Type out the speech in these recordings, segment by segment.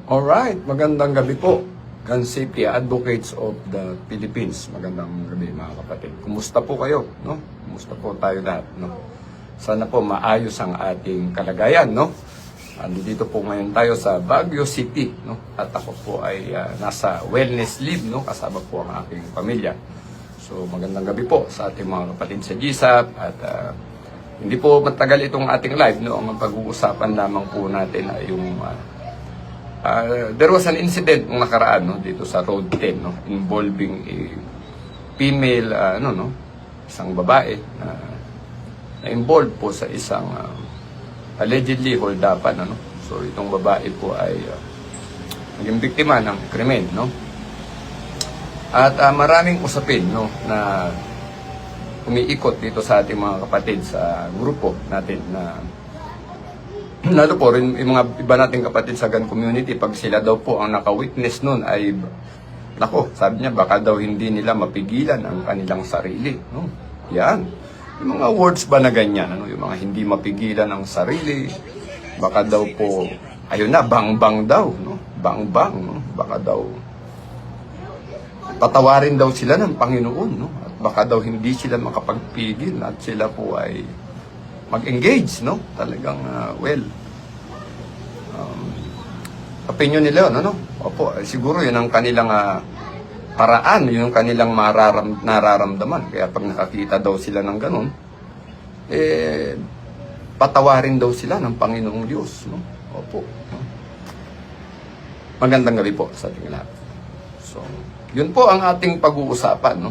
Alright, magandang gabi po. Gun Safety Advocates of the Philippines. Magandang gabi mga kapatid. Kumusta po kayo? No? Kumusta po tayo lahat? No? Sana po maayos ang ating kalagayan. No? Dito po ngayon tayo sa Baguio City. No? At ako po ay nasa wellness leave. No? Kasama po ang aking pamilya. So magandang gabi po sa ating mga kapatid sa GSAP. At hindi po matagal itong ating live. No? Ang pag-uusapan lamang po natin ay yung... there was an incident nung nakaraan dito sa Road 10 involving a female isang babae na involved po sa isang allegedly holdapan So itong babae po ay naging biktima ng krimen At maraming usapin na umiikot dito sa ating mga kapatid sa grupo natin na lalo po rin yung mga iba nating kapatid sa gun community, pag sila daw po ang naka-witness nun ay, sabi niya, baka daw hindi nila mapigilan ang kanilang sarili. No? Yan. Yung mga words ba na ganyan, yung mga hindi mapigilan ang sarili, baka daw po, ayun na, bang-bang daw, bang-bang, baka daw, tatawarin daw sila ng Panginoon, at baka daw hindi sila makapagpigil, at sila po ay mag-engage, Talagang, opinion nila yun, Opo, siguro yun ang kanilang paraan, yun ang kanilang nararamdaman. Kaya pag nakakita daw sila ng ganun, patawarin daw sila ng Panginoong Diyos, Opo. Magandang gabi po sa ating lahat. So, yun po ang ating pag-uusapan,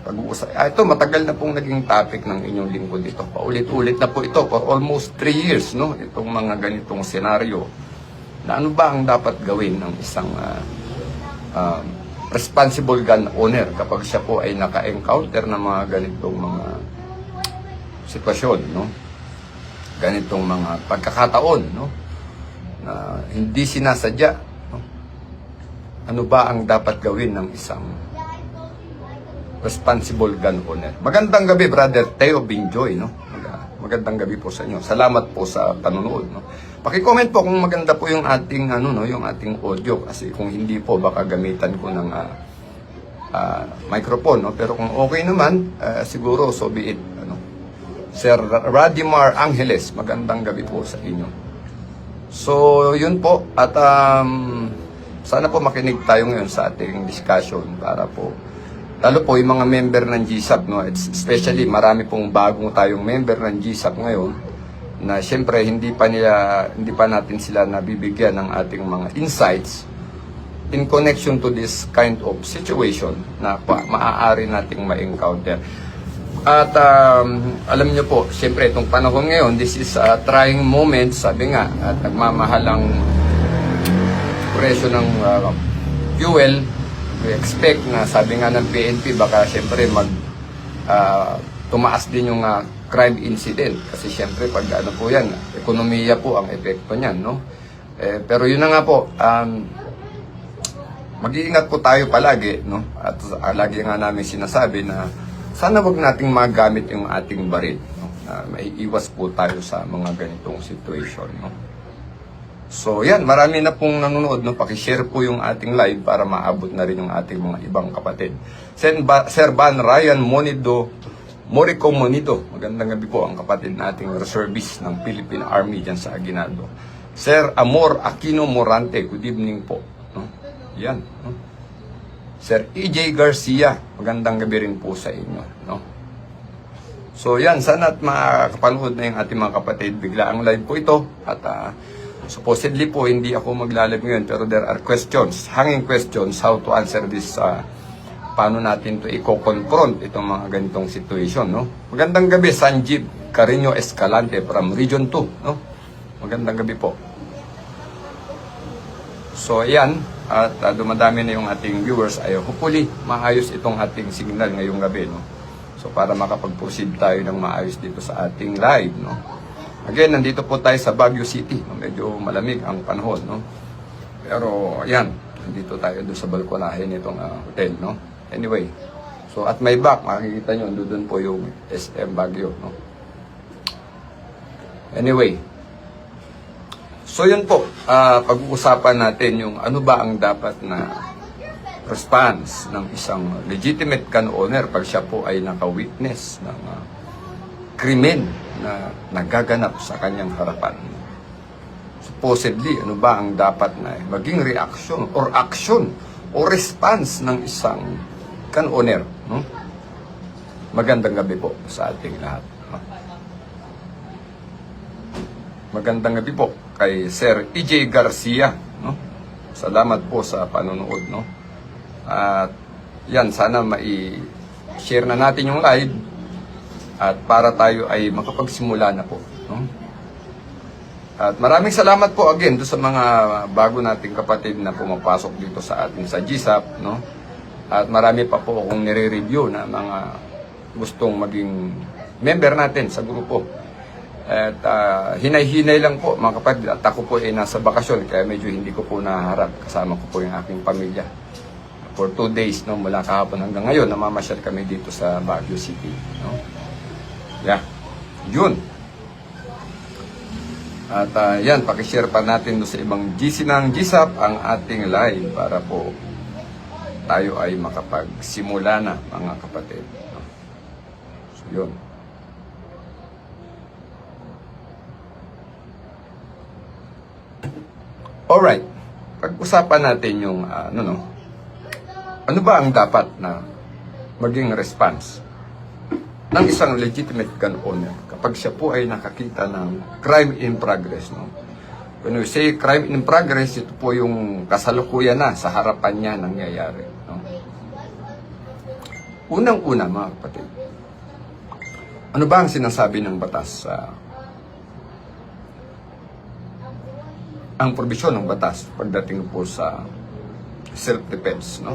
Ito, matagal na pong naging topic ng inyong lingkod dito. Paulit-ulit na po ito for almost 3 years, Itong mga ganitong senaryo. Na ano ba ang dapat gawin ng isang responsible gun owner kapag siya po ay naka-encounter ng mga ganitong mga sitwasyon, Ganitong mga pagkakataon, Na hindi sinasadya, Ano ba ang dapat gawin ng isang responsible gun owner? Magandang gabi, Brother Teo Binjoy, Magandang gabi po sa inyo. Salamat po sa panonood, Paki-comment po kung maganda po yung ating yung ating audio, kasi kung hindi po baka gamitan ko ng microphone, Pero kung okay naman, siguro so be it, Sir Radimar Angeles, magandang gabi po sa inyo. So, yun po, at sana po makinig tayo ngayon sa ating discussion para po lalo po yung mga member ng GSAP, especially marami pong bagong tayong member ng GSAP ngayon na siyempre hindi pa natin sila nabibigyan ng ating mga insights in connection to this kind of situation na maaari nating ma-encounter. At alam niyo po, siyempre itong panahon ngayon, this is a trying moment, sabi nga, at nagmamahalang presyo ng fuel. We expect na, sabi nga ng PNP, baka siyempre tumaas din yung crime incident. Kasi siyempre pag po yan, ekonomiya po ang epekto niyan, pero yun na nga po, mag-iingat po tayo palagi, At lagi nga namin sinasabi na sana wag nating magamit yung ating baril, maiiwas po tayo sa mga ganitong situation, So yan, marami na pong nanonood, Paki-share po yung ating live para maabot na rin yung ating mga ibang kapatid. Sir Van Ryan Morico Monido, magandang gabi po ang kapatid nating reservist ng Philippine Army dyan sa Aguinaldo. Sir Amor Aquino Morante, good evening po. Yan. Sir EJ Garcia, magandang gabi rin po sa inyo. So yan, sana at makakapanood na yung ating mga kapatid. Bigla ang live po ito at supposedly po, hindi ako maglalab ngayon, pero there are questions, hanging questions, how to answer this, paano natin to i-confront itong mga ganitong situation, Magandang gabi, Sanjeev Carino Escalante from Region 2, Magandang gabi po. So, ayan, at dumadami na yung ating viewers. Hopefully, maayos itong ating signal ngayong gabi, So, para makapag-proceed tayo ng maayos dito sa ating live, Again, nandito po tayo sa Baguio City. Medyo malamig ang panahon, Pero, ayan, nandito tayo doon sa balkonahe nitong hotel, Anyway, so at my back, makikita nyo, doon po yung SM Baguio, Anyway, So yun po, pag-uusapan natin yung ano ba ang dapat na response ng isang legitimate gun owner pag siya po ay naka-witness ng krimen na nagaganap sa kanyang harapan. Supposedly, ano ba ang dapat na maging reaction or action o response ng isang gun owner? No? Magandang gabi po sa ating lahat. No? Magandang gabi po kay Sir EJ Garcia. No? Salamat po sa panonood. No? At yan, sana mai-share na natin yung live at para tayo ay makapagsimula na po. No? At maraming salamat po again do sa mga bago nating kapatid na pumapasok dito sa atin sa GSAP. No? At marami pa po akong nire-review na mga gustong maging member natin sa grupo. At hinay-hinay lang po mga kapatid at ako po ay nasa bakasyon kaya medyo hindi ko po naharap. Kasama ko po yung aking pamilya. For 2 days, no, mula kahapon hanggang ngayon, namamasyal kami dito sa Baguio City. No? Yeah. Yun. At yan, pakishare pa natin sa ibang GC ng GSAP ang ating live para po tayo ay makapagsimula na, mga kapatid. No? So, yun. Alright. Pag-usapan natin yung, ano ba ang dapat na maging response ng isang legitimate gun owner kapag siya po ay nakakita ng crime in progress? No? When we say crime in progress, ito po yung kasalukuyan na sa harapan niya nangyayari. No? Unang-una, mga kapatid, ano ba ang sinasabi ng batas? Ang probisyon ng batas pagdating po sa self-defense, no?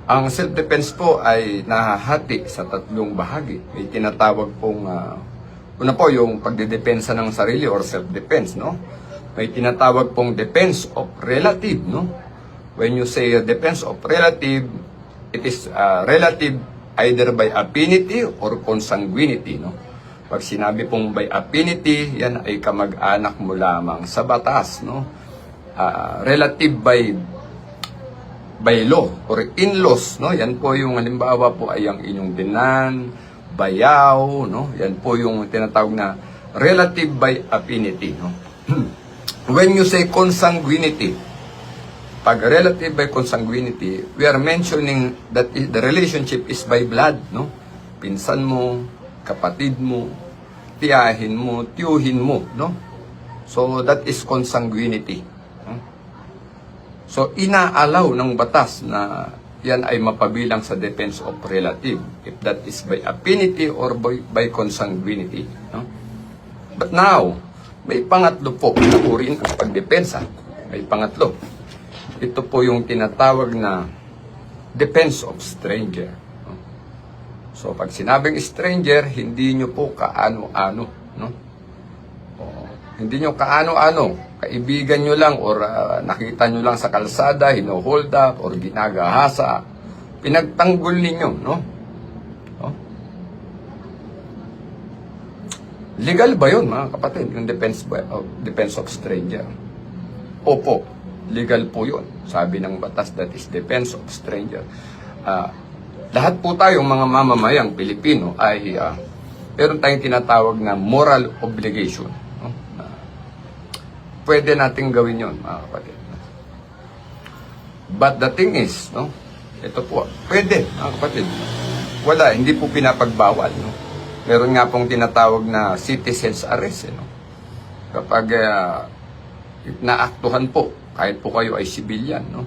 Ang self-defense po ay nahahati sa 3 bahagi. May tinatawag pong, una po yung pagdedepensa ng sarili or self-defense, no? May tinatawag pong defense of relative, no? When you say defense of relative, it is relative either by affinity or consanguinity, no? Pag sinabi pong by affinity, yan ay kamag-anak mo lamang sa batas, no? Relative by law or in-laws, no? Yan po yung halimbawa po ay ang inyong dinan, bayaw, no? Yan po yung tinatawag na relative by affinity, no? When you say consanguinity, pag relative by consanguinity, we are mentioning that the relationship is by blood, no? Pinsan mo, kapatid mo, tiyahin mo, tiyuhin mo, no? So that is consanguinity. So, inaalaw ng batas na yan ay mapabilang sa defense of relative, if that is by affinity or by consanguinity. No? But now, may pangatlo po na uri ng pagdepensa. May pangatlo. Ito po yung tinatawag na defense of stranger. No? So, pag sinabing stranger, hindi nyo po kaano-ano. No? Hindi nyo kaano-ano. Kaibigan nyo lang or nakita nyo lang sa kalsada, hino-hold up or ginagahasa, pinagtanggol ninyo, no? Oh? Legal ba yun, mga kapatid, yung defense of stranger? Opo, legal po yun. Sabi ng batas, that is defense of stranger. Lahat po tayong mga mamamayang Pilipino ay meron tayong tinatawag na moral obligation. Pwede nating gawin yon, mga kapatid. But the thing is, no? Ito po, pwede, mga kapatid. Wala, hindi po pinapagbawal, no? Meron nga pong tinatawag na citizen's arrest, no? Kapag naaktuhan po, kahit po kayo ay civilian, no?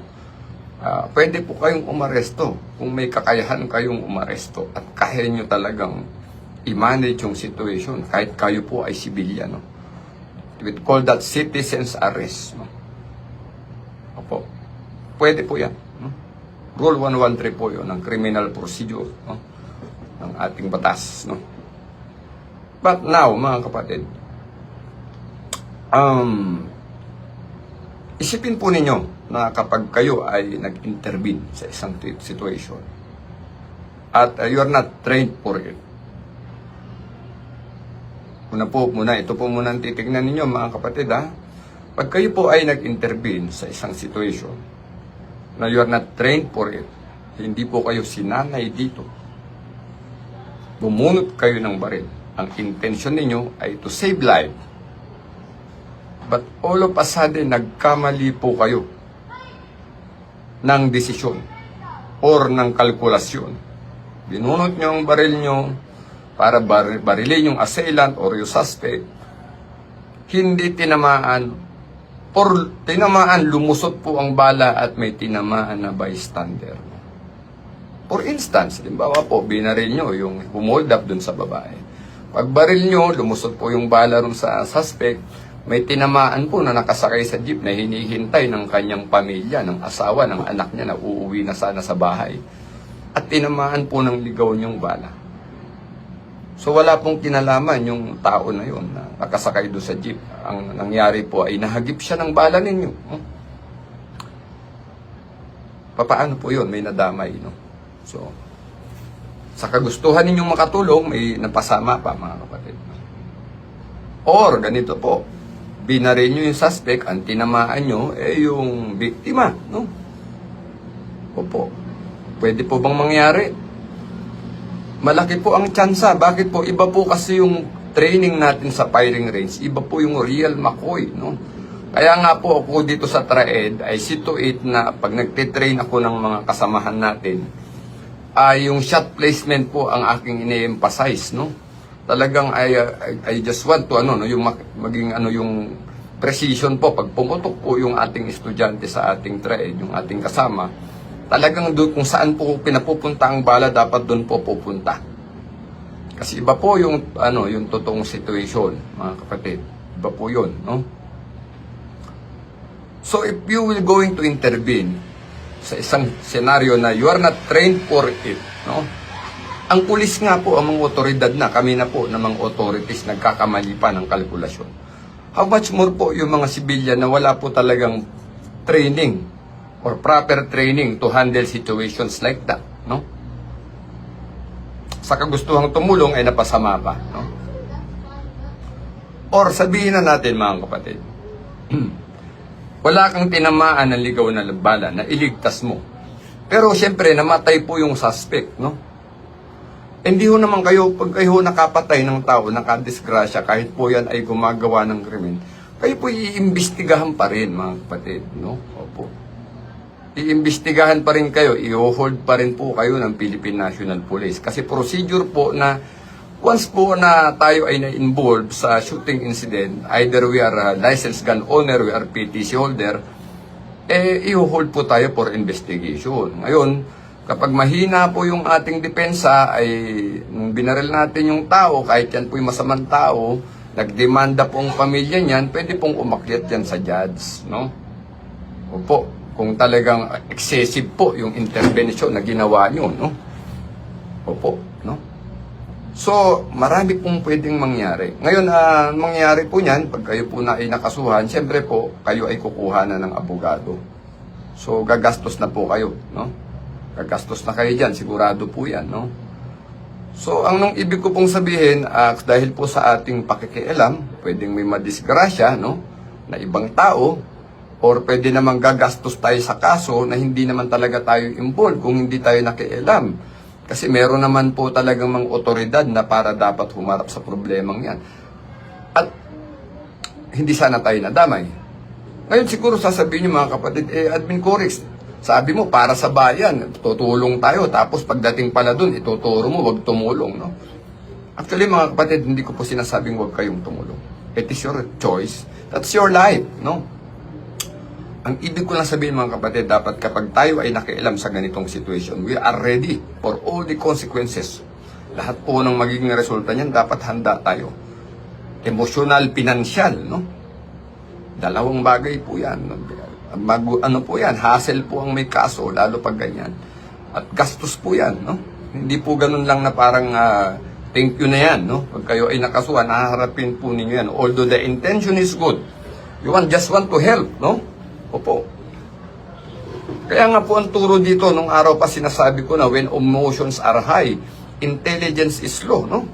Pwede po kayong umaresto kung may kakayahan kayong umaresto at kaya nyo talagang i-manage yung situation kahit kayo po ay civilian, no? We call that citizen's arrest. No? Opo. Pwede po yan. No? Rule 113 po yun ng criminal procedure, no? Ng ating batas. No? But now, mga kapatid, isipin po ninyo na kapag kayo ay nag-intervene sa isang situation at you're not trained for it, ito po muna ang titignan ninyo mga kapatid ha. Pag kayo po ay nag-intervene sa isang situation na you are not trained for it, hindi po kayo sinanay dito, bumunot kayo ng baril. Ang intention ninyo ay to save life. But all of a sudden, nagkamali po kayo ng desisyon or ng kalkulasyon. Binunot nyo ang baril nyo para barilin yung assailant or yung suspect. Hindi tinamaan or tinamaan, lumusot po ang bala at may tinamaan na bystander. For instance, limbawa po, binaril nyo yung humold up dun sa babae. Pag baril nyo, lumusot po yung bala ron sa suspect, may tinamaan po na nakasakay sa jeep na hinihintay ng kanyang pamilya, ng asawa, ng anak niya na uuwi na sana sa bahay. At tinamaan po ng ligaw niyong bala. So wala pong kinalaman yung tao na yun na nakasakay doon sa jeep. Ang nangyari po ay nahagip siya ng bala ninyo. Papaano po yun? May nadamay, no? So, sa kagustuhan ninyong makatulong, may napasama pa mga kapatid. Or, ganito po, binaril nyo yung suspect, ang tinamaan nyo, yung biktima, no? Opo. Pwede po bang mangyari? Malaki po ang tsansa. Bakit po? Iba po kasi yung training natin sa firing range. Iba po yung real McCoy, no? Kaya nga po ako dito sa TRAED ay see to it na pag nagtitrain ako ng mga kasamahan natin, yung shot placement po ang aking ine-emphasize, no? Talagang I just want to yung maging yung precision po pag pumutok po yung ating estudyante sa ating TRAED, yung ating kasama. Talagang doon kung saan po pinapupunta ang bala, dapat doon po pupunta. Kasi iba po yung yung totoong situation, mga kapatid. Iba po 'yun, no? So if you will going to intervene sa isang senaryo na you are not trained for it, no? Ang pulis nga po, ang mga otoridad na, kami na po, ng mga authorities, nagkakamali pa ng kalkulasyon. How much more po yung mga sibilyan na wala po talagang training or proper training to handle situations like that, no? Sa kagustuhang tumulong ay napasama pa, no? Or sabihin na natin mga kapatid, wala kang tinamaan ng ligaw na bala na iligtas mo. Pero siyempre namatay po yung suspect, no? Hindi ho naman kayo, pag kayo nakapatay ng tao, nakadisgrasya, kahit po yan ay gumagawa ng krimen, kayo po iimbestigahan pa rin mga kapatid, no? Opo. Iimbestigahan pa rin kayo, i-hold pa rin po kayo ng Philippine National Police. Kasi procedure po na once po na tayo ay na-involved sa shooting incident, either we are a licensed gun owner, we are PTC holder, i-hold po tayo for investigation. Ngayon, kapag mahina po yung ating depensa, ay nung binaril natin yung tao, kahit yan po yung masamang tao, nagdemanda po ang pamilya niyan, pwede pong umakyat yan sa judge, no? Opo. Kung talagang excessive po yung intervention na ginawa nyo, no? Opo, no? So, marami pong pwedeng mangyari. Ngayon, mangyari po niyan, pag kayo po na ay nakasuhan, siyempre po, kayo ay kukuha na ng abogado. So, gagastos na po kayo, no? Gagastos na kayo dyan, sigurado po yan, no? So, ang ibig ko pong sabihin, dahil po sa ating pakikialam, pwedeng may madisgrasya, no? Na ibang tao, or pwede namang gagastos tayo sa kaso na hindi naman talaga tayo involved kung hindi tayo nakialam. Kasi meron naman po talagang mga otoridad na para dapat humarap sa problemang yan. At hindi sana tayo nadamay. Ngayon siguro sasabihin niyo mga kapatid, Admin Corix, sabi mo para sa bayan, tutulong tayo. Tapos pagdating pala dun, ituturo mo, wag tumulong. No? Actually mga kapatid, hindi ko po sinasabing wag kayong tumulong. It is your choice. That's your life. No? Ang ibig ko lang sabihin mga kapatid, dapat kapag tayo ay nakialam sa ganitong situation, we are ready for all the consequences. Lahat po ng magiging resulta niyan, dapat handa tayo. Emotional, financial, no? Dalawang bagay po yan. Po yan, hassle po ang may kaso, lalo pag ganyan. At gastos po yan, no? Hindi po ganun lang na parang thank you na yan, no? Pag kayo ay nakasuhan, nahaharapin po ninyo yan. Although the intention is good, you just want to help, no? Opo. Kaya nga po ang turo dito, nung araw pa sinasabi ko na when emotions are high, intelligence is low, no?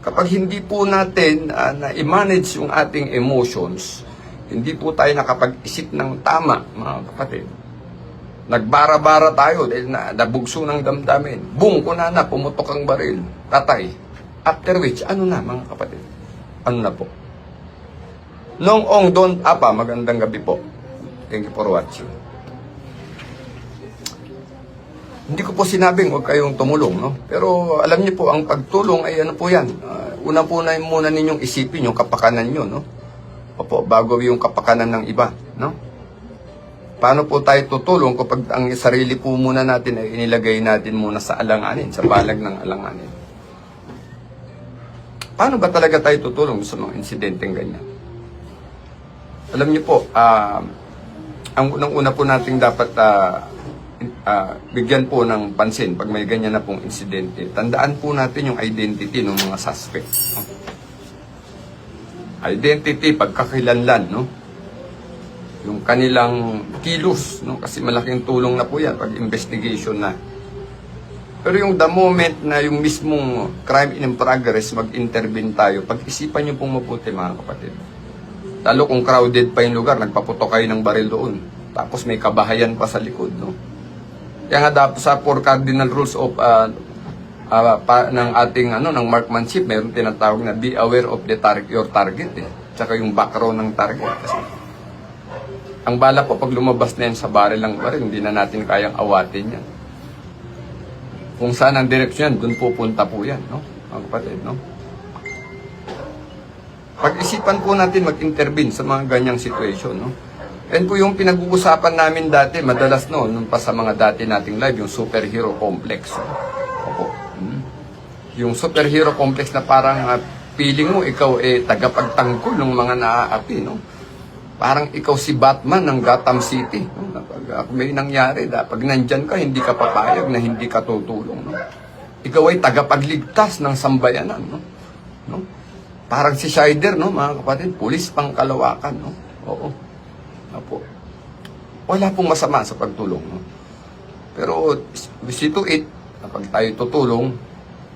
Kapag hindi po natin na-manage yung ating emotions, hindi po tayo nakapag-isip ng tama, mga kapatid. Nagbara-bara tayo dahil nabugso ng damdamin. Boom, kunana, pumutok ang baril. Tatay. After which, ano na, mga kapatid? Ano na po? Nong Ong Don Apa, magandang gabi po. Thank you for watching. Hindi ko po sinabing huwag kayong tumulong, no? Pero alam niyo po, ang pagtulong ay ano po yan. Una po na muna ninyong isipin yung kapakanan nyo, no? Opo, bago yung kapakanan ng iba, no? Paano po tayo tutulong kapag ang sarili po muna natin ay inilagay natin muna sa alanganin, sa balag ng alanganin? Paano ba talaga tayo tutulong sa mga insidenteng ganyan? Alam niyo po, ang unang-una po nating dapat bigyan po ng pansin pag may ganyan na pong insidente. Tandaan po natin yung identity ng mga suspect. No? Identity, pagkakilanlan, no? Yung kanilang kilos, no? Kasi malaking tulong na po yan pag investigation na. Pero yung the moment na yung mismong crime in progress, mag-intervene tayo, pag-isipan nyo pong mabuti, mga kapatid. Lalo kung crowded pa yung lugar, nagpaputok kayo ng baril doon. Tapos may kabahayan pa sa likod, no? Kaya nga dapat sa 4 cardinal rules of ng ating ng marksmanship, mayroon tinatawag na be aware of the your target, eh. Tsaka yung background ng target. Kasi ang bala po pag lumabas na yan sa baril ng baril, hindi na natin kayang awatin yan. Kung saan ang direksyon, dun pupunta po yan, no? Mga kapatid, no? Pag-isipan po natin mag-intervene sa mga ganyang situation, no? Yan po yung pinag-uusapan namin dati, madalas nung pa sa mga dati nating live, yung superhero complex. Opo. Yung superhero complex na parang feeling mo, ikaw tagapagtanggol ng mga naaapi, no? Parang ikaw si Batman ng Gotham City. No? Pag may nangyari, pag nandyan ka, hindi ka papayag na hindi ka tutulong. No? Ikaw ay tagapagligtas ng sambayanan. No? No? Parang si Scheider, no, mga kapatid, pulis pang Kalawakan. No? Oo. Opo. Wala pong masama sa pagtulong. No? Pero see to it, kapag tayo tutulong,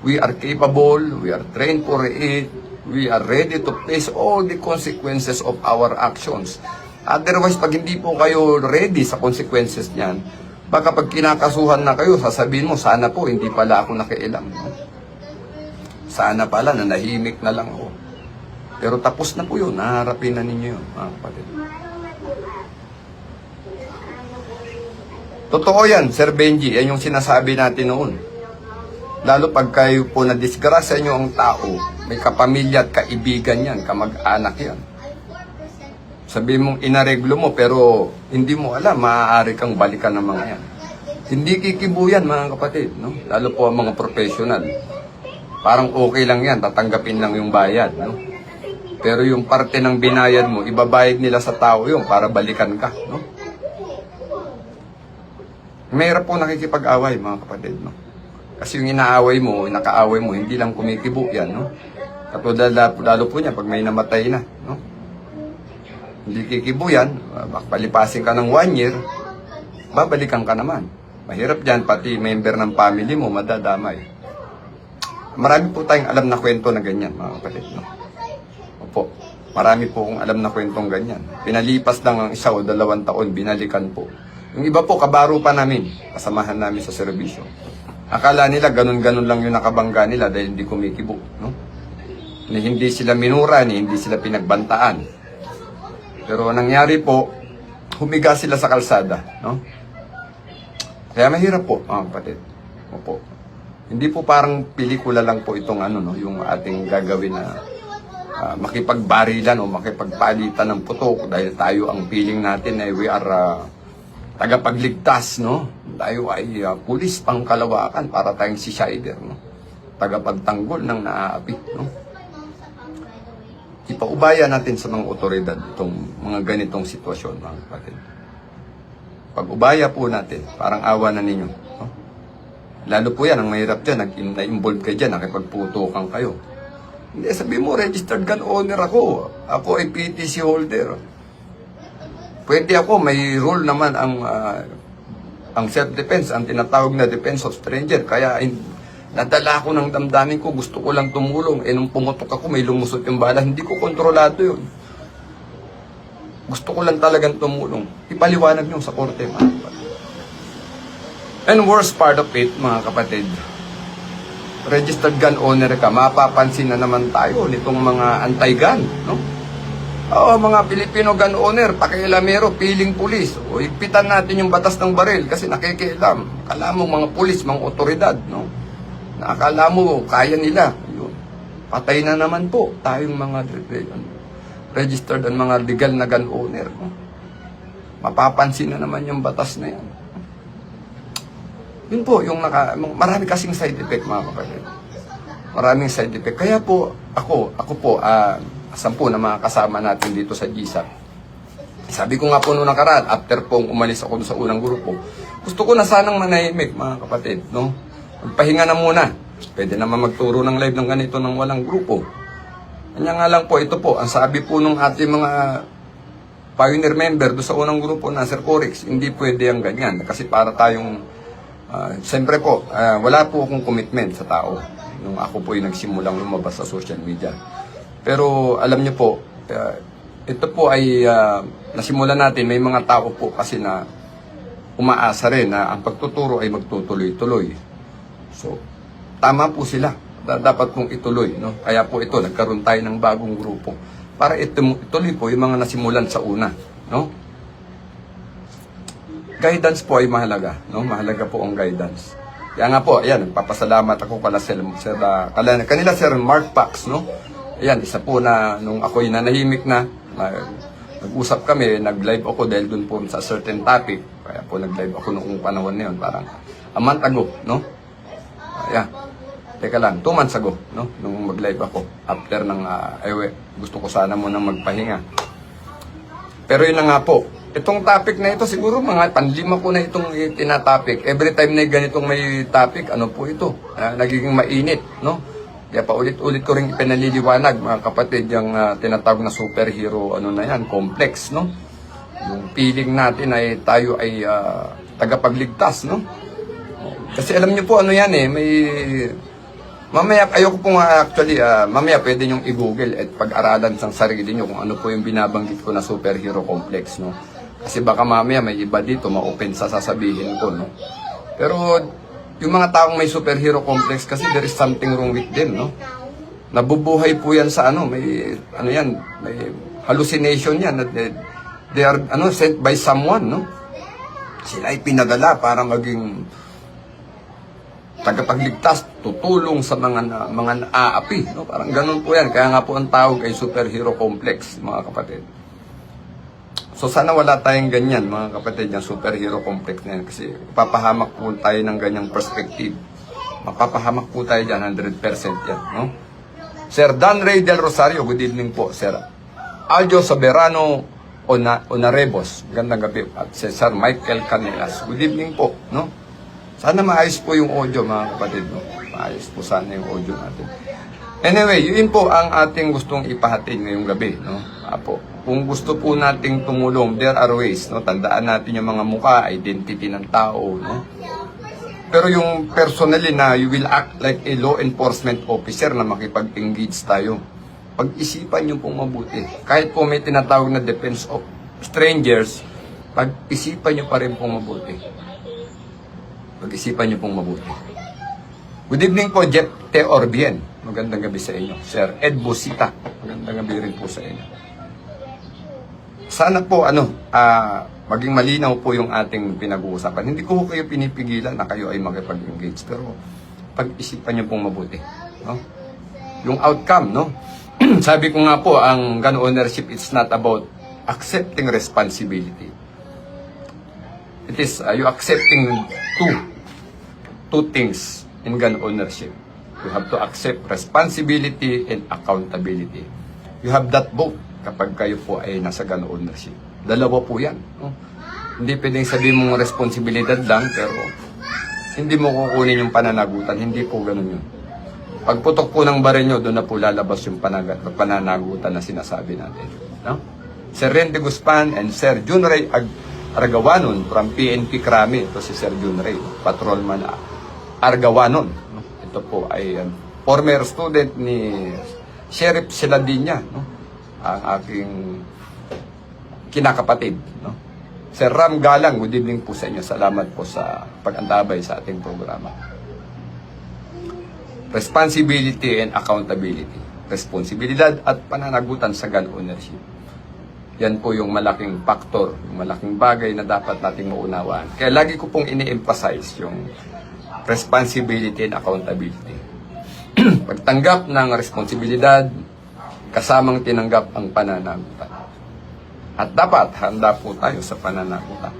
we are capable, we are trained for it, we are ready to face all the consequences of our actions. Otherwise, pag hindi po kayo ready sa consequences niyan, baka pag kinakasuhan na kayo, sasabihin mo, sana po, hindi pala ako nakialam. No? Sana pala, nanahimik na lang ako. Pero tapos na po yun, naharapin na ninyo yun, mga kapatid. Totoo yan, Sir Benji, yan yung sinasabi natin noon. Lalo pag kayo po na-disgrasya nyo ang tao, may kapamilya at kaibigan yan, kamag-anak yan. Sabi mong inareglo mo pero hindi mo alam, maaari kang balikan ng mga yan. Hindi kikibo yan, mga kapatid, no? Lalo po ang mga professional. Parang okay lang yan, tatanggapin lang yung bayad, no? Pero yung parte ng binayad mo, ibabayad nila sa tao yung para balikan ka, no? Mayroon po nakikipag-away, mga kapatid, no? Kasi yung inaaway mo, nakaaway mo, hindi lang kumikibo yan, no? Katulad lalo po niya pag may namatay na, no? Hindi kikibo yan, palipasin ka ng 1 year, babalikan ka naman. Mahirap dyan, pati member ng family mo, madadamay. Marami po tayong alam na kwento na ganyan, mga kapatid, no? Opo, marami po kong alam na kwentong ganyan. Pinalipas lang ang 1 o 2 taon, binalikan po. Yung iba po, kabaro pa namin, kasamahan namin sa serbisyo. Akala nila ganun-ganun lang yung nakabangga nila dahil hindi kumikibo, no? Ni hindi sila minura, ni hindi sila pinagbantaan. Pero nangyari po, humiga sila sa kalsada, no? Kaya mahirap po, mga kapatid. Opo. Hindi po parang pelikula lang po itong yung ating gagawin na makipagbarilan o makipagpalitan ng putok dahil tayo ang feeling natin ay we are tagapagligtas, no? Tayo ay pulis pang Kalawakan para tayong si Scheider, no? Tagapagtanggol ng naaapi, no? Ipaubaya natin sa mga otoridad itong mga ganitong sitwasyon, mga kapatid. Pag-ubaya po natin, parang awa na ninyo, no? Lalo po yan, ang mahirap dyan, na-involve kayo dyan, nakipagputukan kayo. Hindi, sabi mo, registered gun owner ako. Ako ay PTC holder. Pwede ako, may rule naman ang self-defense, ang tinatawag na defense of stranger. Kaya Nadala ako ng damdamin ko, gusto ko lang tumulong. Eh, nung pumutok ako, may lumusot yung bala. Hindi ko kontrolado yun. Gusto ko lang talagang tumulong. Ipaliwanag nyo sa korte, mga kapatid. And worst part of it, mga kapatid, registered gun owner ka, mapapansin na naman tayo nitong mga anti-gun, no? Oo, mga Pilipino gun owner, pakialamero, piling pulis. O, ipitan natin yung batas ng baril kasi nakikialam. Akala mo mga pulis, mga otoridad, no? Nakakala mo, kaya nila. Yun. Patay na naman po tayong mga registered and mga legal na gun owner, no? Mapapansin na naman yung batas na yan. Yun po, yung marami kasing side effect, mga kapatid. Maraming side effect. Kaya po, ako po, 10 na mga kasama natin dito sa GSAP. Sabi ko nga po noong nakaraan, after pong umalis ako sa unang grupo, gusto ko na sanang manahimik, mga kapatid, no? Magpahinga na muna. Pwede naman magturo ng live ng ganito ng walang grupo. Kanya nga lang po, ito po, ang sabi po nung ating mga pioneer member do sa unang grupo na Sir Corix, hindi pwede ang ganyan. Kasi para tayong siyempre po, wala po akong commitment sa tao nung ako po yung nagsimulang lumabas sa social media. Pero alam niyo po, ito po ay nasimulan natin, may mga tao po kasi na umaasa rin na ang pagtuturo ay magtutuloy-tuloy. So, tama po sila. Dapat pong ituloy, no? Kaya po ito, nagkaroon tayo ng bagong grupo para ituloy po yung mga nasimulan sa una, no? Guidance po ay mahalaga, no? Mahalaga po ang guidance. Kaya nga po, ayan, nagpapasalamat ako kanila Sir Mark Pax, no? Ayan, isa po na nung ako'y nanahimik na, nag-usap kami, nag-live ako dahil dun po sa certain topic. Kaya po nag-live ako noong panahon na yun, parang a month ago, no? Ayan. Teka lang, 2 months ago, no? Nung mag-live ako. After ng, gusto ko sana munang magpahinga. Pero yun na nga po, itong topic na ito, siguro mga panlima ko na itong tinatopic. Every time na ganitong may topic, ano po ito? Nagiging mainit, no? Kaya paulit-ulit ko rin pinaliliwanag, mga kapatid, yung tinatawag na superhero, ano na yan, complex, no? Yung feeling natin ay tayo ay tagapagligtas, no? Kasi alam niyo po, ano yan may... Mamaya, ayoko po nga actually, mamaya pwede nyong i-google at pag-aralan sa sarili nyo kung ano po yung binabanggit ko na superhero complex, no? Kasi baka mamaya may iba dito, ma-open sa sasabihin ko, no? Pero yung mga taong may superhero complex kasi there is something wrong with them, no? Nabubuhay po yan sa may hallucination yan. They are sent by someone, no? Sila ay pinadala para maging tagapagligtas, tutulong sa mga naaapi, no? Parang ganun po yan. Kaya nga po ang tawag ay superhero complex, mga kapatid. So sana wala tayong ganyan, mga kapatid, yung superhero complex na yan. Kasi papahamak po tayo ng ganyang perspective. Mapapahamak po tayo dyan, 100% yan, no? Sir Dan Ray Del Rosario, good evening po. Sir Aljo Soberano Onarebos, gandang gabi. At Sir Michael Canelas, good evening po, no? Sana maayos po yung audio, mga kapatid, no? Maayos po sana yung audio natin. Anyway, yun po ang ating gustong ipahatid ngayong gabi, no? Apo, kung gusto po nating tumulong, there are ways, no? Tandaan natin yung mga mukha, identity ng tao, no? Pero yung personally na you will act like a law enforcement officer na makipag-engage tayo, pag-isipan nyo pong mabuti. Kahit po may tinatawag na defense of strangers, pag-isipan nyo pa rin pong mabuti. Pag-isipan nyo pong mabuti. Good evening po, Jeff T. Orbien. Magandang gabi sa inyo. Sir Ed Busita. Magandang gabi rin po sa inyo. Sana po, maging malinaw po yung ating pinag-uusapan. Hindi ko kayo pinipigilan na kayo ay makipag-engage. Pero pag-isipan nyo pong mabuti. No? Yung outcome, no? Sabi ko nga po, ang gun ownership, it's not about accepting responsibility. It is you accepting two things in gun ownership. You have to accept responsibility and accountability. You have that both kapag kayo po ay nasa gun ownership. Dalawa po yan. No? Hindi pwedeng sabihin mong responsibilidad lang pero hindi mo kukunin yung pananagutan. Hindi po ganun yun. Pagputok po ng baril nyo, doon na po lalabas yung pananagutan na sinasabi natin. No? Sir Randy Guzman and Sir Junray Argawanon from PNP Krami. Ito si Sir Junray, patrolman Argawanon. Ito ito po ay former student ni Sheriff Siladina, no? Ang aking kinakapatid, no? Sir Ram Galang, good evening po sa inyo. Salamat po sa pag-antabay sa ating programa. Responsibility and accountability. Responsibilidad at pananagutan sa gun ownership. Yan po yung malaking factor, yung malaking bagay na dapat nating maunawaan. Kaya lagi ko pong ini-emphasize yung responsibility and accountability. Pagtanggap ng responsibilidad, kasamang tinanggap ang pananagutan. At dapat handa po tayo sa pananagutan.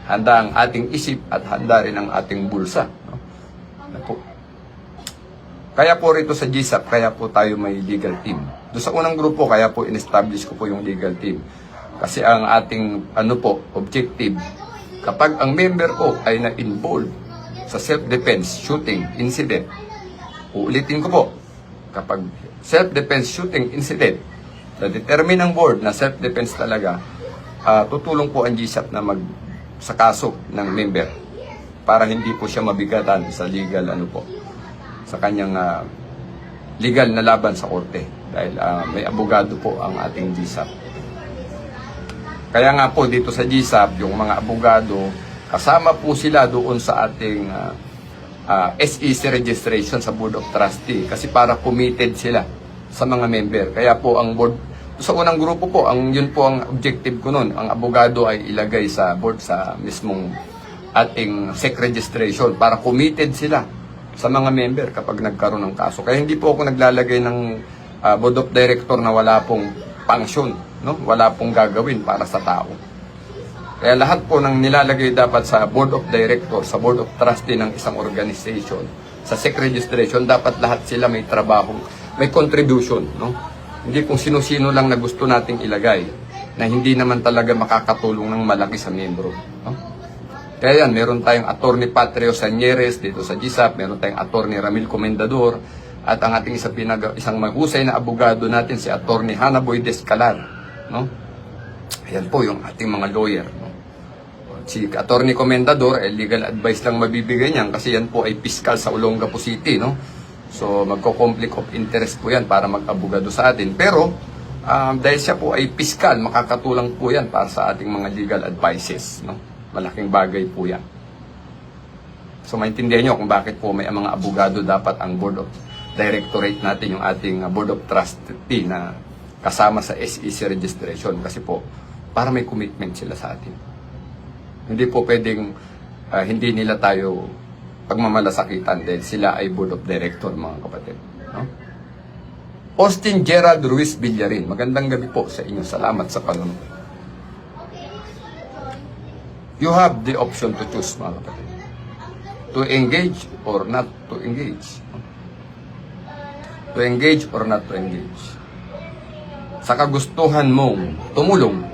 Handa ang ating isip at handa rin ang ating bulsa. No? Po. Kaya po rito sa GSAP, kaya po tayo may legal team. Doon sa unang grupo, kaya po in-establish ko po yung legal team. Kasi ang ating objective, kapag ang member ko ay na-involve sa self-defense shooting incident, uulitin ko po, kapag self-defense shooting incident, na-determine ng board na self-defense talaga, tutulong po ang GSAP na sa kaso ng member para hindi po siya mabigatan sa legal sa kanyang legal na laban sa korte dahil may abogado po ang ating GSAP. Kaya nga po dito sa GSAP, yung mga abogado, kasama po sila doon sa ating SEC registration sa Board of Trustee kasi para committed sila sa mga member. Kaya po ang board, sa unang grupo po, yun po ang objective ko noon. Ang abogado ay ilagay sa board sa mismong ating SEC registration para committed sila sa mga member kapag nagkaroon ng kaso. Kaya hindi po ako naglalagay ng board of director na wala pong function, no? Wala pong gagawin para sa tao. Kaya lahat po ng nilalagay dapat sa board of director, sa board of trustee ng isang organization, sa SEC registration, dapat lahat sila may trabaho, may contribution, no? Hindi kung sino-sino lang na gusto nating ilagay na hindi naman talaga makakatulong ng malaki sa membro, no? Kaya yan, meron tayong Attorney Patrio Sanyeres dito sa GSAP, meron tayong Attorney Ramil Comendador, at ang ating isang mahusay na abogado natin si Attorney Hanaboy Descalar, no? Ayan po yung ating mga lawyer, no? Si Attorney Comendador, legal advice lang mabibigay niyan kasi yan po ay fiscal sa Olongapo City, no? So magko-conflict of interest po yan para mag-abogado sa atin. Pero dahil siya po ay fiscal, makakatulang po yan para sa ating mga legal advices, no? Malaking bagay po yan. So maintindihan nyo kung bakit po may mga abogado dapat ang board of directorate natin, yung ating board of trustee na kasama sa SEC registration kasi po para may commitment sila sa atin. Hindi po pwedeng hindi nila tayo pagmamalasakitan dahil sila ay board of director, mga kapatid, no? Austin Gerald Ruiz Villarin, magandang gabi po sa inyo. Salamat sa panonood. You have the option to choose, mga kapatid. To engage or not to engage. To engage or not to engage. Sa kagustuhan mong tumulong,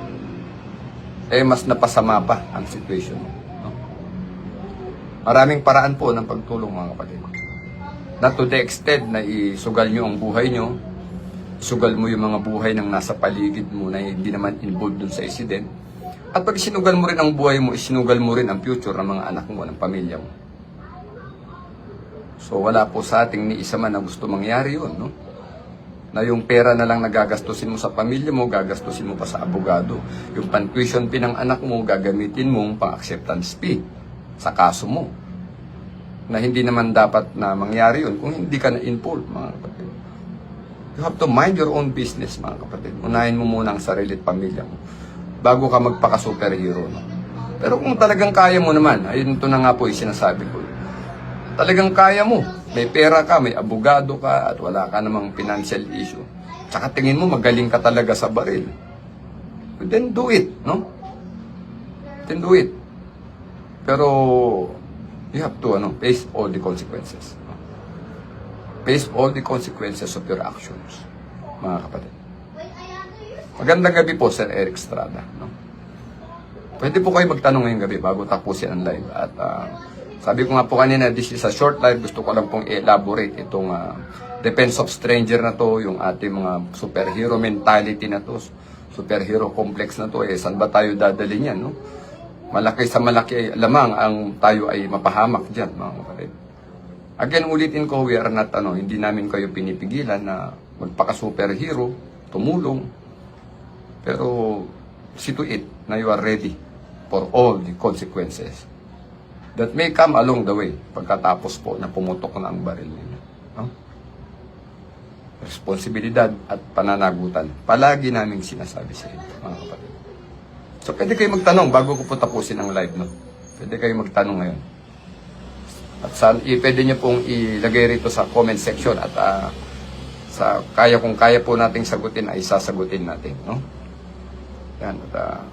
mas napasama pa ang situation mo. No? Maraming paraan po ng pagtulong, mga kapatid. Not to the extent na isugal nyo ang buhay nyo, isugal mo yung mga buhay ng nasa paligid mo na hindi naman involved dun sa incident. At pag sinugal mo rin ang buhay mo, isinugal mo rin ang future ng mga anak mo, ng pamilya mo. So wala po sa ating ni isa man na gusto mangyari yun, no? Na yung pera na lang nagagastusin mo sa pamilya mo, gagastusin mo pa sa abogado. Yung pan-tuition fee ng anak mo, gagamitin mong pang-acceptance fee sa kaso mo. Na hindi naman dapat na mangyari yun kung hindi ka na-involved, mga kapatid. You have to mind your own business, mga kapatid. Unahin mo muna ang sarili at pamilya mo bago ka magpaka-superhero, no? Pero kung talagang kaya mo naman, ayun ito na nga po yung sinasabi ko. Talagang kaya mo, may pera ka, may abogado ka, at wala ka namang financial issue. Tsaka tingin mo magaling ka talaga sa baril. Then do it, no? Then do it. Pero you have to face all the consequences. No? Face all the consequences of your actions, mga kapatid. Magandang gabi po, Sir Eric Estrada. No? Pwede po kayo magtanong ngayong gabi bago tapusin ang live. At sabi ko nga po kanina, this is a short live. Gusto ko lang pong elaborate itong defense of stranger na to, yung ating mga superhero mentality na to, superhero complex na to. Saan ba tayo dadalhin yan? No? Malaki sa malaki lamang ang tayo ay mapahamak dyan, mga kapatid. Again, ulitin ko, we are not, hindi namin kayo pinipigilan na magpaka-superhero, tumulong. Pero, see to it na you are ready for all the consequences that may come along the way pagkatapos po na pumutok na ang baril ninyo. No? Responsibilidad at pananagutan. Palagi naming sinasabi sa inyo, mga kapatid. So, pwede kayo magtanong bago ko po tapusin ang live, no? Pwede kayo magtanong ngayon. At pwede nyo pong ilagay rito sa comment section at kung kaya po nating sagutin ay sasagutin natin, no? Yan, at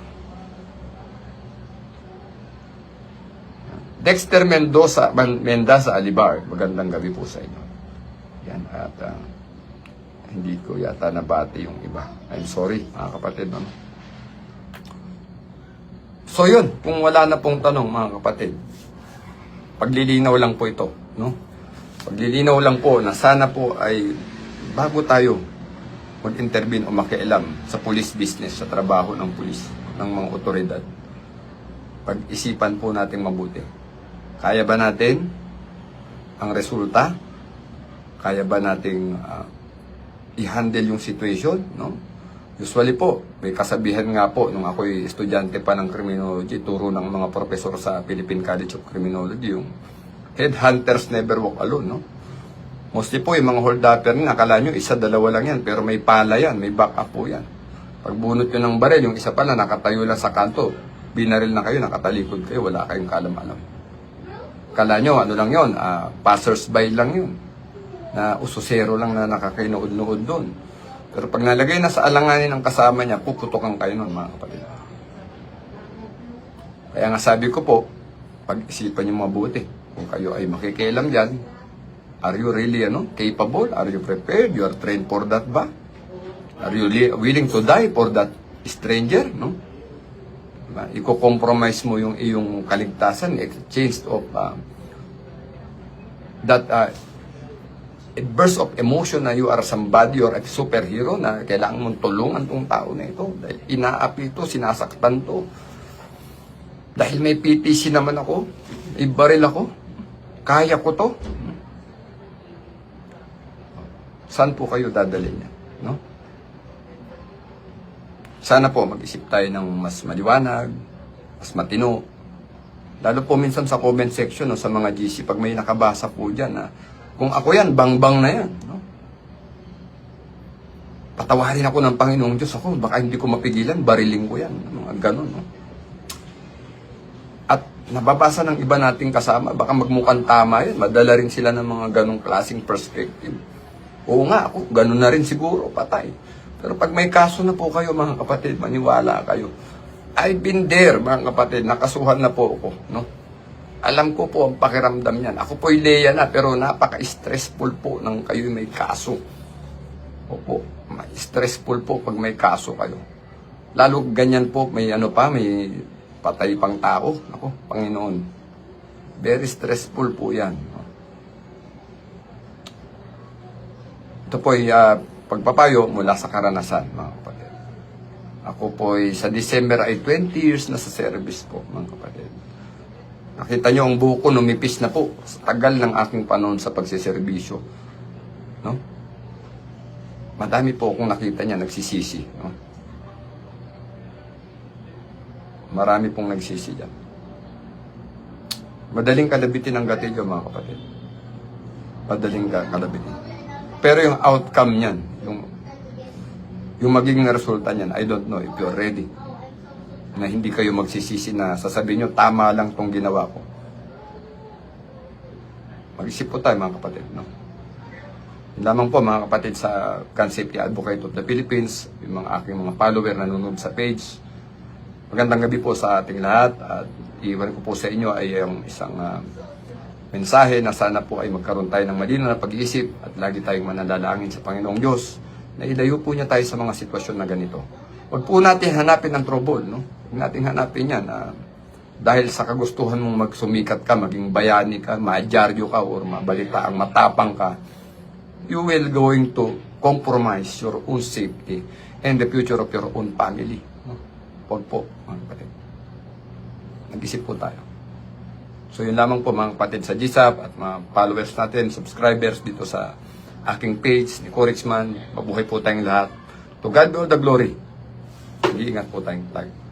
Dexter Mendoza Alibar, magandang gabi po sa inyo. Yan, at hindi ko yata nabati yung iba. I'm sorry, mga kapatid. No? So yun, kung wala na pong tanong, mga kapatid, paglilinaw lang po ito. No? Paglilinaw lang po na sana po ay bago tayo mag-intervene o makialam sa police business, sa trabaho ng police, ng mga otoridad, pag-isipan po natin mabuti. Kaya ba natin ang resulta? Kaya ba nating i-handle yung situation? No? Usually po, may kasabihan nga po, nung ako'y estudyante pa ng criminology, turo ng mga profesor sa Philippine College of Criminology, yung headhunters never walk alone. No? Mostly po, yung mga hold-upper nyo, akala nyo, isa, dalawa lang yan, pero may pala yan, may backup po yan. Pagbunot nyo ng baril, yung isa pala, nakatayo lang sa kanto, binaril na kayo, nakatalikod kayo, wala kayong kalam-alam. Kala nyo, ano lang yun, passers-by lang yun. Na usosero lang na nakakainood-nood doon. Pero pag nalagay na sa alanganin ng kasama niya, puputokan kayo nun, mga kapatid. Kaya nga sabi ko po, pag-isipan nyo mabuti. Kung kayo ay makikialam dyan, are you really capable? Are you prepared? You are trained for that ba? Are you willing to die for that stranger? No? Iko-compromise mo yung iyong kaligtasan, exchange of that a burst of emotion na you are somebody or a superhero na kailangan mong tulungan tong tao na ito. Dahil inaapi ito, sinasaktan to. Dahil may PTC naman ako, ibaril ako, kaya ko to. Saan po kayo dadalhin niya? No? Sana po mag-isip tayo ng mas maliwanag, mas matino. Lalo po minsan sa comment section, sa mga GC, pag may nakabasa po dyan, kung ako yan, bang-bang na yan. No? Patawarin ako ng Panginoong Diyos. Ako, baka hindi ko mapigilan, bariling ko yan. Mga ganun. No? At nababasa ng iba nating kasama, baka magmukhang tama yan. Madala rin sila ng mga ganong klaseng perspective. Oo nga, ako, ganun na rin siguro, patay. Pero pag may kaso na po kayo, mga kapatid, maniwala kayo. I've been there, mga kapatid, nakasuhan na po ako, no? Alam ko po ang pakiramdam niyan. Ako po'y leya na, pero napaka-stressful po nang kayo may kaso. Opo, stressful po pag may kaso kayo. Lalo ganyan po, may may patay pang tao. Ako, Panginoon. Very stressful po yan. Ito po'y pagpapayo mula sa karanasan, mga kapatid. Ako po'y sa December ay 20 years na sa service po, mga kapatid. Nakita nyo ang buhok ko, numipis na po sa tagal ng aking panahon sa pagsiservisyo. No? Madami po akong nakita niya, nagsisisi. No? Marami pong nagsisi dyan. Madaling kalabitin ang gatilyo, mga kapatid. Madaling kalabitin. Pero yung outcome niyan, yung magiging resulta niyan, I don't know if you're ready. Na hindi kayo magsisisi na sasabihin nyo, tama lang tong ginawa ko. Mag-isip po tayo, mga kapatid. No? Yun lamang po, mga kapatid, sa Gun Safety Advocate of the Philippines, yung mga aking mga follower na nanonood sa page. Magandang gabi po sa ating lahat. At iwan ko po sa inyo ay yung isang mensahe na sana po ay magkaroon tayo ng malinaw na pag-iisip at lagi tayong mananalangin sa Panginoong Diyos na ilayo po niya tayo sa mga sitwasyon na ganito. Huwag po natin hanapin ang trouble, no? Huwag natin hanapin yan dahil sa kagustuhan mong magsumikat ka, maging bayani ka, madyaryo ka, or mabalita ang matapang ka, you will going to compromise your own safety and the future of your own family. No? Huwag po, mga kapatid. Nag-isip po tayo. So yun lamang po mga kapatid sa GSAP at mga followers natin, subscribers dito sa aking page ni Corixman. Mabuhay po tayong lahat. To God be all the glory. Mag-iingat po tayong lagi.